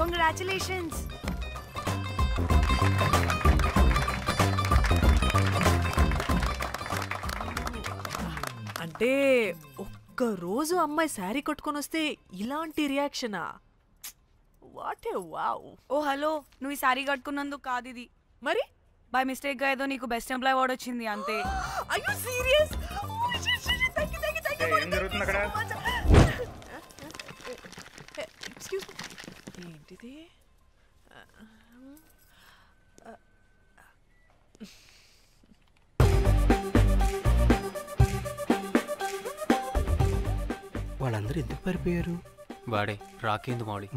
Congratulations. అంటే ఒక్కరోజు అమ్మాయి శారీ కట్టుకొని వస్తే ఇలాంటి రియాక్షనా? What a wow. ఓ హలో, నువ్వు ఈ సారీ కట్టుకున్నందుకు కాదు ఇది. మరి బై మిస్టేక్ గా ఏదో నీకు బెస్ట్ ఎంప్లాయ్ అవార్డ్ వచ్చింది అంతే. Are you serious? ఏం జరుగుతుంది అక్కడ? ఎక్స్క్యూజ్ మీ, ఏంటిది? వాళ్ళందరూ ఎందుకు పారిపోయారు? వాడే రాకేందు మౌళి,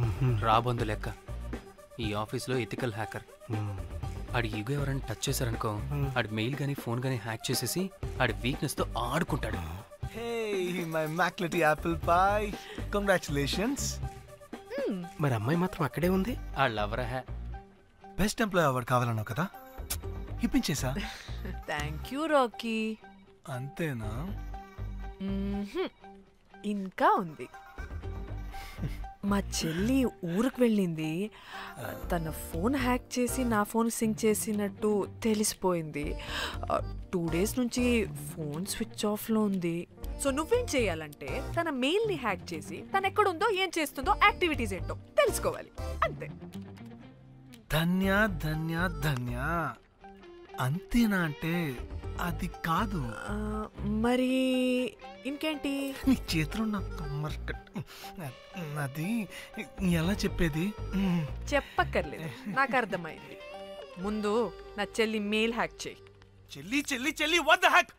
రాబందు లెక్క. ఈ ఆఫీస్లో ఎథికల్ హ్యాకర్. ఆడి ఈగో ఎవరైనా టచ్ చేశారనుకో, ఆడి మెయిల్ గానీ ఫోన్ గానీ హ్యాక్ చేసేసి ఆడి వీక్నెస్ తో ఆడుకుంటాడు. మై మ్యాక్లెటీ యాపిల్ పై, కంగ్రాచులేషన్స్. మరి అమ్మాయి మాత్రం అక్కడే ఉంది. ఆ లవర్ హ్యా బెస్ట్ ఎంప్లాయ్ అవార్డు కావాలన్నావు కదా, ఇప్పించేసా. Thank you Rocky. అంతేనా? ఇంకా ఉంది. మా చెల్లి ఊరికి వెళ్ళింది. తన ఫోన్ హ్యాక్ చేసి నా ఫోన్ సింక్ చేసినట్టు తెలిసిపోయింది. 2 days నుంచి ఫోన్ స్విచ్ ఆఫ్లో ఉంది. సో నువ్వేం చేయాలంటే తన మెయిల్ని హ్యాక్ చేసి తను ఎక్కడుందో ఏం చేస్తుందో యాక్టివిటీస్ ఏంటో తెలుసుకోవాలి, అంతే. ధన్య ధన్య ధన్య. అంతేనా అంటే అది కాదు. మరి ఇంకేంటి? నీ చేతిలో నా అది ఎలా చెప్పేది? చెప్పక్కర్లేదు, నాకు అర్థమైంది. ముందు నా చెల్లి మెయిల్ హ్యాక్ చేయి. చెల్లి చెల్లి చెల్లి, వాట్ ద హ్యాక్?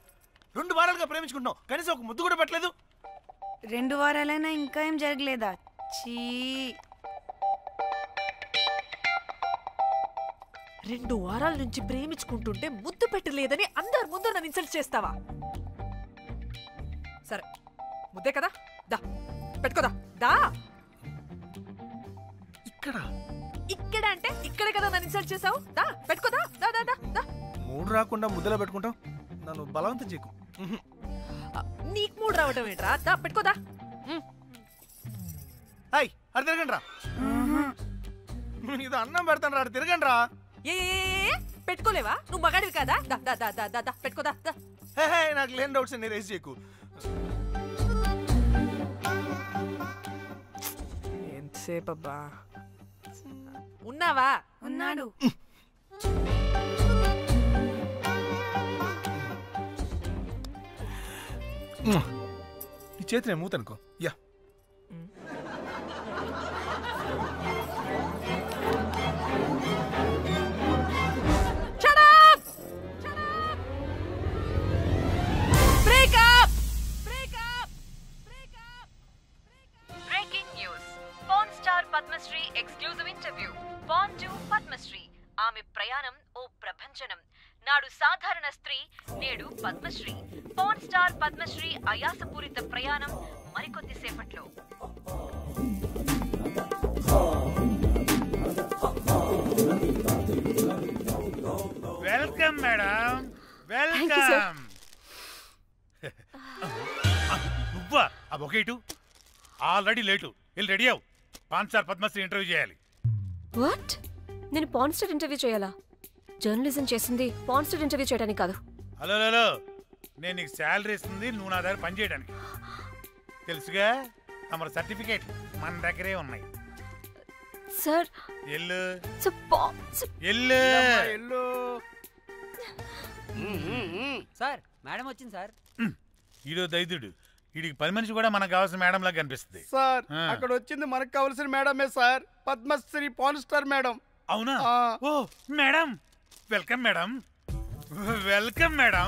2 వారాలుగా ప్రేమించుకుంటున్నావు, కనీసం ఒక ముద్దు కూడా పెట్టలేదు. 2 వారాలైనా ఇంకా ఏం జరగలేదా? చీ. 2 వారాల నుంచి ప్రేమించుకుంటుంటే ముద్దు పెట్టలేదని అందరు ముందు నన్ను ఇన్సల్ట్ చేస్తావా? సరే, ముద్దే కదా, దా పెట్టుకోదా. దా. ఇక్కడ ఇక్కడ అంటే ఇక్కడే కదా నన్ను ఇన్సల్ట్ చేసావు. దా పెట్టుకోదా. దా దా దా దా. మూడు రాకుండా ముద్దలో పెట్టుకుంటావు, నన్ను బలవంతం చేయకు. నీకు మూడు రావటం ఏంట్రా? దా పెట్టుకోదా. హాయ్, అది తిరగండి రా. ఇది అన్నం పెడతాను రా, తిరగండి రా. ఏ పెట్టుకోలేవా? నువ్వు మగాడివి కదా. దా దా దా దా దా పెట్టుకోదా. నాకు లేని డౌట్స్ అన్ని రేస్ చేయకు. ఎంతసేపు అబ్బా? ఉన్నావా? ఉన్నాడు. ఈ చేతి నేను మూతనుకో. Yeah, Padmashri exclusive interview. Pan to Padmashri. ఆమె ప్రయాణం ఓ ప్రభంజనం. నాడు సాధారణ స్త్రీ, నేడు పద్మశ్రీ. పాన్ స్టార్ పద్మశ్రీ అయాసపూరిత ప్రయాణం మరికొద్ది సేపట్లో. Welcome madam, welcome. నువ్వా? ఆ బొకేటు ఆల్రెడీ లేటు. వెళ్ళి రెడీ అవు, పాన్ స్టార్ పద్మశ్రీ ఇంటర్వ్యూ చేయాలి. వాట్? నేను పాన్ స్టార్ ఇంటర్వ్యూ చేయాలా? జర్నలిజం చేసింది పాన్ స్టార్ ఇంటర్వ్యూ చేయడానికి కాదు. హలో హలో, నేను నీకు శాలరీ ఇస్తుంది నువ్వు నా దగ్గర పని చేయడానికి. తెలుసుగా, తమ సర్టిఫికేట్ మన దగ్గరే ఉన్నాయి. సార్ ఎల్లు ఎల్లు. సార్ మేడం వచ్చింది సార్. ఈడో దైదుడు, వీడికి 10 మనిషి కూడా మనకు కావాల్సిన మేడం లాగా కనిపిస్తుంది. సార్ అక్కడ వచ్చింది మనకు కావాల్సిన మేడమే sir, Padmashri pan star madam. అవునా? Oh madam, welcome madam, welcome madam.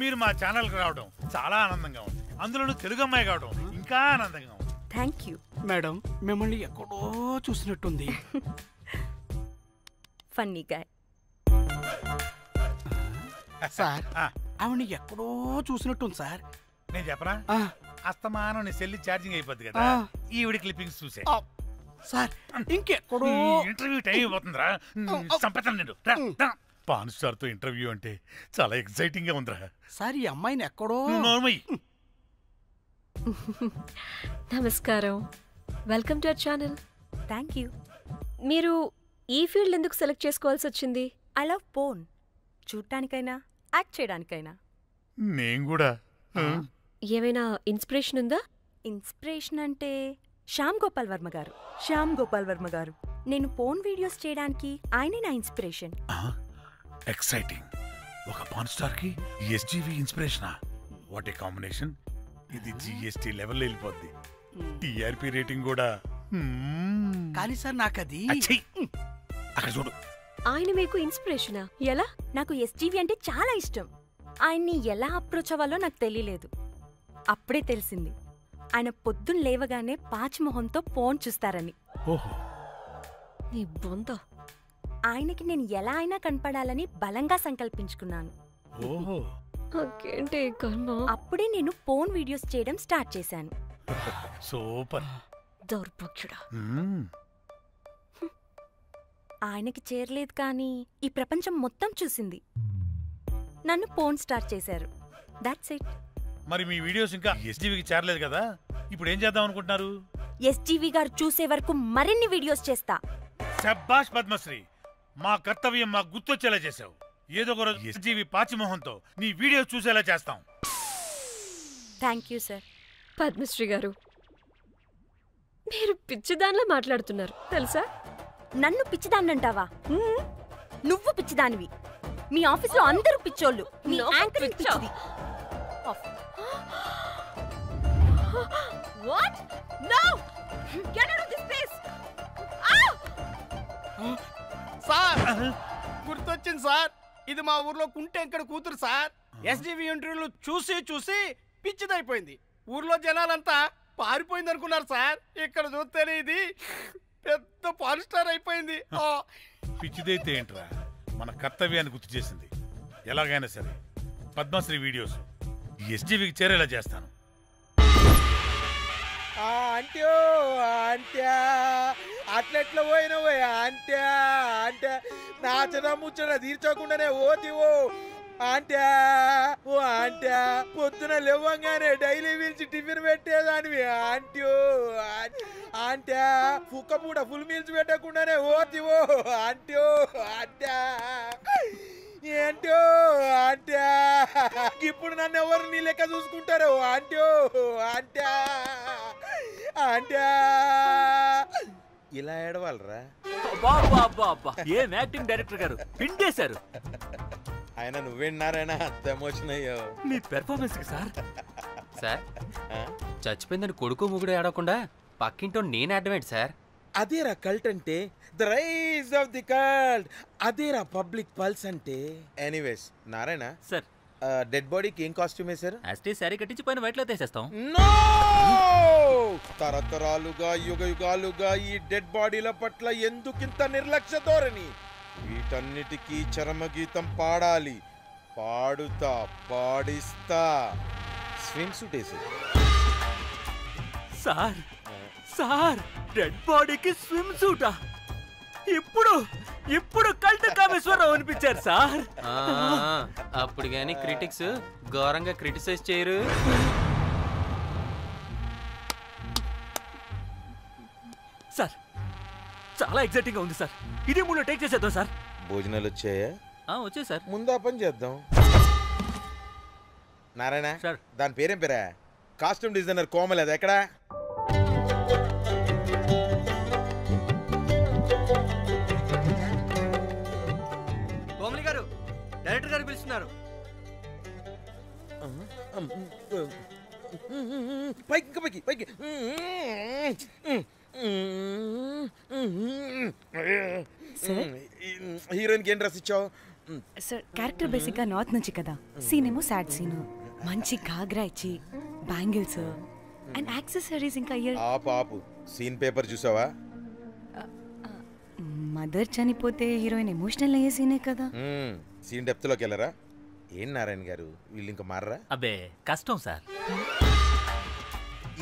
మీరు మా ఛానల్కి రావడం చాలా ఆనందంగా ఉంది. అందులోనూ తెలుగు అమ్మాయి కావడం ఇంకా ఆనందంగా ఉంది. Thank you madam. మిమ్మల్ని ఎక్కడో చూసినట్టుంది. Funny guy. సార్ ఆవిడ ఎక్కడో చూసినట్టుంది సార్. నేను చెప్పరా, అస్తమానం నీ సెల్లి ఛార్జింగ్ అయిపోద్ది కదా, ఈవిడ క్లిప్పింగ్స్ చూసే. సార్ ఇంకెక్కడో ఇంటర్వ్యూ టైం అయిపోతుందిరా, సంపేతాను నేను. పాన్ స్టార్ తో ఇంటర్వ్యూ అంటే చాలా ఎక్సైటింగ్ గా ఉందిరా. సార్ ఈ అమ్మాయిని ఎక్కడో. నమస్కారం, welcome to our channel. Thank you. మీరు ఈ ఫీల్డ్ ఎందుకు సెలెక్ట్ చేసుకోవాల్సి వచ్చింది? I love phone. చూడటానికైనా యాక్ట్ చేయడానికైనా. నేను కూడా. ఏమైనా ఇన్స్పిరేషన్ ఉందా? ఇన్స్పిరేషన్ అంటే శ్యామ్ గోపాల్ వర్మ గారు. నేను పోన్ వీడియోస్ చేయడానికి ఆయనే నా ఇన్స్పిరేషన్. ఎక్సైటింగ్. ఒక పాన్ స్టార్ కి ఎస్జీవి ఇన్స్పిరేషనా? What a combination. ఇది జిఎస్టీ లెవెల్ వెళ్ళిపోద్ది. టిఆర్పి రేటింగ్ కూడా. కానీ సార్ నాకది అక్కడ చూడు. ఆయన మీకు ఇన్స్పిరేషనా? ఎలా? నాకు ఎస్జీవి అంటే చాలా ఇష్టం. ఆయన్ని ఎలా అప్రోచ్ అవ్వాలో నాకు తెలియలేదు. అప్పుడే తెలిసింది ఆయన పొద్దున్న లేవగానే పాచిమొహంతో ఫోన్ చూస్తారని. ఓహో. నీ బొంద. ఆయనకి నేను ఎలా అయినా కనపడాలని బలంగా సంకల్పించుకున్నాను. ఓహో. నాకేంటి కర్మ? అప్పుడే నేను ఫోన్ వీడియోస్ చేయడం స్టార్ట్ చేశాను. సూపర్. దౌర్భాగ్యుడా. ఆయనకి చేరలేదు కానీ ఈ ప్రపంచం మొత్తం చూసింది. నన్ను ఫోన్ స్టార్ట్ చేశారు. That's it. మరి మీ వీడియోస్ ఇంకా ఎస్జీవికి చేరలేదు కదా, ఇప్పుడు ఏం చేద్దాం అనుకుంటున్నారు? ఎస్జీవి గారు చూసే వరకు మరిన్ని వీడియోస్ చేస్తా. శభాష్ పద్మశ్రీ, మా కర్తవ్యం మాకు గుర్తొచ్చేలా చేసావు. ఏదో ఒక రోజు ఎస్జీవి పాచిమోహంతో నీ వీడియో చూసేలా చేస్తాం. Thank you sir. పద్మశ్రీ గారు, మీరు పిచ్చిదానిలా మాట్లాడుతున్నారు తెలుసా? నన్ను పిచ్చిదాన్నంటావా? నువ్వు పిచ్చిదానివి. మీ ఆఫీస్లో అందరూ పిచ్చోళ్ళు. నీ యాంకరింగ్ పిచ్చిది. What? No! Get out of this place! Sir గుర్తొచ్చింది సార్. ఇది మా ఊర్లో కుంటెంకడ కూతురు సార్. ఎస్జీవి ఇంటర్వ్యూలు చూసి చూసి పిచ్చిదైపోయింది. ఊర్లో జనాలంతా పారిపోయింది అనుకున్నారు సార్. ఇక్కడ చూస్తేనే ఇది పెద్ద పాన్ స్టార్ అయిపోయింది. పిచ్చిదైతే ఏంట్రా, మన కర్తవ్యాన్ని గుర్తు చేసింది. ఎలాగైనా సరే పద్మశ్రీ వీడియోస్ ఎస్జీవికి చేరేలా చేస్తాను. అంట్యో అంట్యా అట్లెట్లా పోయినవో అంట్యా అంటే నాచన ముచ్చట తీర్చకుండానే ఓతివో అంట్యా. ఓ అంట్యా పొద్దున లేవంగానే డైలీ పిలిచి టిఫిన్ పెట్టేదానివి అంట్యో అంట్యా. కుక్క పూట ఫుల్ మీల్స్ పెట్టకుండానే ఓతివో అంట్యో అంట్యా. ఏంటో అంట్యా ఇప్పుడు నన్ను ఎవరు నీ లెక్క చూసుకుంటారు అంట్యో అంట్యా అంట్యా. ఇలా ఏడవాలరా? ఏం యాక్టింగ్ డైరెక్టర్ గారు పిండేశారు. ఆయన నువ్వేనారాయణ అంత ఎమోషన్ అయ్యో మీ పెర్ఫార్మెన్స్ సార్. సార్ చచ్చిపోయిందని కొడుకు ముగుడు ఆడకుండా పక్కింటో నేను ఆడమేంటి సార్? అదేరా కల్ట్ అంటే, the rise of the cult. అదేరా పబ్లిక్ పల్స్ అంటే. ఎనీవేస్ నారాయణ సార్, డెడ్ బాడీకి ఏం కాస్ట్యూమ్ వేశారు? యాస్టీ సారీ కట్టించి పైన వైట్లో తీసేస్తాం. నో! తరతరాలుగా యుగ యుగాలుగా ఈ డెడ్ బాడీల పట్ల ఎందుకింత నిర్లక్ష్య ధోరణి? వీటన్నిటికీ చరమగీతం పాడాలి. పాడుతా, పాడిస్తా. స్విమ్ సూట్ వేసి సార్ సార్ డెడ్ బాడీకి స్విమ్ సూటా? ఇప్పుడు ఇప్పుడు కల్ట్ కామేశ్వరరావు అనిపించారు సార్. అప్పుడు గాని క్రిటిక్స్ ఘోరంగా క్రిటిసైజ్ చేయరు. సార్ చాలా ఎగ్జైటింగ్ గా ఉంది సార్. ఇదే మూడు టేక్ చేసేద్దాం సార్. భోజనాలు వచ్చాయా? వచ్చాయి సార్. ముందు ఆ పని చేద్దాం. నారాయణ సార్, దాని పేరేం పేరా? Costume designer Komal. అది ఎక్కడా? కోమలి గారు, డైరెక్టర్ గారు పిలుస్తున్నారు. పైకి ఇంకా పైకి పైకి. హీరోయిన్కి ఏం డ్రెస్ ఇచ్చావు? సార్ క్యారెక్టర్ బేసిక్గా నార్త్ నుంచి కదా, సీన్ ఏమో సాడ్ సీన్. మంచి ఘాగ్రా ఇచ్చి బ్యాంగిల్స్ అండ్ యాక్సెసరీస్ ఇంకా ఇయర్. ఆపు సీన్ పేపర్ చూసావా? మదర్ చనిపోతే హీరోయిన్ ఎమోషనల్ అయ్యే సీనే కదా. సీన్ డెప్త్ లోకి వెళ్ళరా? ఏం నారాయణ గారు వీళ్ళు ఇంకా మారరా? అబ్బే కష్టం సార్.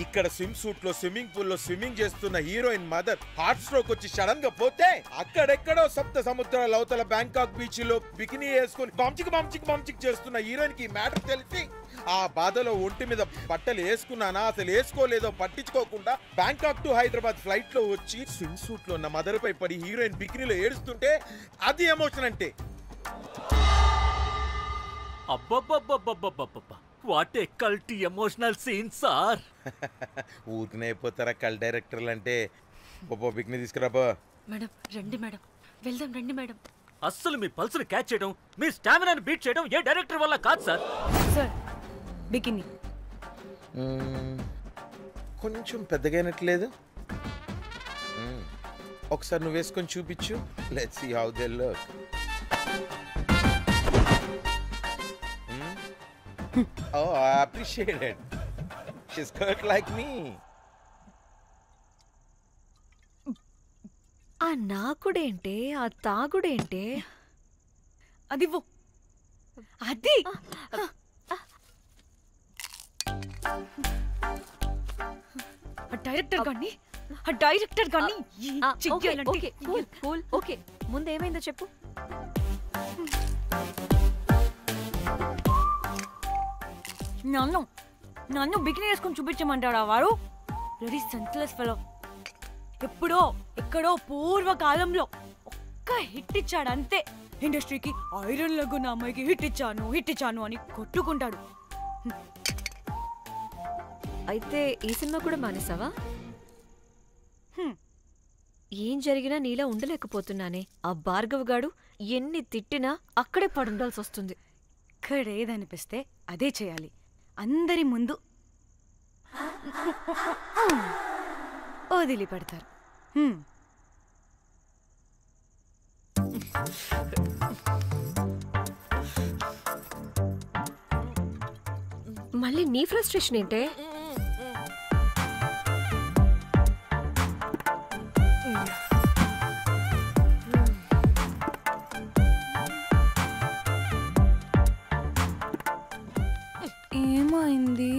ఇక్కడ స్విమ్ సూట్ లో స్విమ్మింగ్ పూల్ లో స్విమ్మింగ్ చేస్తున్న హీరోయిన్ మదర్ హార్ట్ స్ట్రోక్ వచ్చి సడన్ గా పోతే అక్కడెక్కడో సప్త సముద్రాల అవతల బ్యాంకాక్ బీచ్ లో బికినీ వేసుకొని బంచిక్ చేస్తున్న హీరోయిన్ కి మ్యాటర్ తెలిసి ఆ బాధలో ఒంటి మీద బట్టలు వేసుకున్నానా అసలు వేసుకోలేదో పట్టించుకోకుండా బ్యాంకాక్ టు హైదరాబాద్ ఫ్లైట్ లో వచ్చి స్విమ్ సూట్ లో ఉన్న మదర్ పై పడి హీరోయిన్ బికినీలో ఏడుస్తుంటే అది ఎమోషన్ అంటే. అబ్బబ్బబ్బబ్బబ్బబ్బబ్బ what a culty emotional scene sir. ఊరికనే అయిపోతారా కల్ డైరెక్టర్లు అంటే. బికినీ తీసుకురాబో. మేడం రండి మేడం, వెళ్దాం రండి మేడం. అస్సలు మీ పల్స్ని క్యాచ్ చేయడం, మీ స్టామినాని బీట్ చేయడం ఏ డైరెక్టర్ వల్ల కాదు సార్. సార్ బికినీ కొంచెం పెద్దగైనట్లేదు. ఒకసారి నువ్వు వేసుకొని చూపించు. Let's see how they look. Oh, I appreciate it. She's cut like me. ఆ నాకుడేంటే, ఆ తాగుడేంటే? అదివ్వు. అది డైరెక్టర్ గాని ఓకే ముందు ఏమైందో చెప్పు. నన్ను బికినీ వేసుకొని చూపించమంటాడా వాడు? Very senseless fellow. ఎప్పుడో ఎక్కడో పూర్వకాలంలో ఒక్క హిట్ ఇచ్చాడు అంతే. ఇండస్ట్రీకి ఐరన్ లెగ్ ఉన్న అమ్మాయికి హిట్ ఇచ్చాను అని కొట్టుకుంటాడు. అయితే ఈ సినిమా కూడా మానేసావా? ఏం జరిగినా నీలా ఉండలేకపోతున్నానే. ఆ భార్గవ్ గాడు ఎన్ని తిట్టినా అక్కడే పడుండాల్సి వస్తుంది. ఇక్కడేదనిపిస్తే అదే చేయాలి. అందరి ముందు వదిలిపెడతారు. మళ్ళీ నీ ఫ్రస్ట్రేషన్ ఏంటే? ఏమైంది?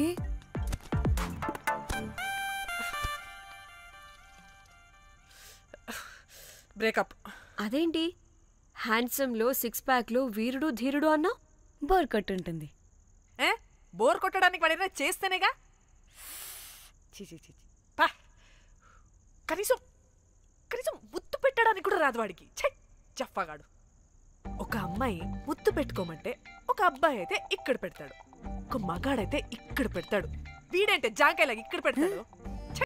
బ్రేకప్. అదేంటి హ్యాండ్సమ్ లో 6 ప్యాక్ లో వీరుడు ధీరుడు అన్నా? బోర్ కట్ ఉంటుంది. బోర్ కొట్టడానికి వాడైనా చేస్తేనేగా. కనీసం ముత్తు పెట్టడానికి కూడా రాదు వాడికి. జఫాగాడు. ఒక అమ్మాయి ముత్తు పెట్టుకోమంటే ఒక అబ్బాయి అయితే ఇక్కడ పెడతాడు, ఒక మగాడైతే ఇక్కడ పెడతాడు. వీడంటే జాంకాయలాగా ఇక్కడ పెడతాడు.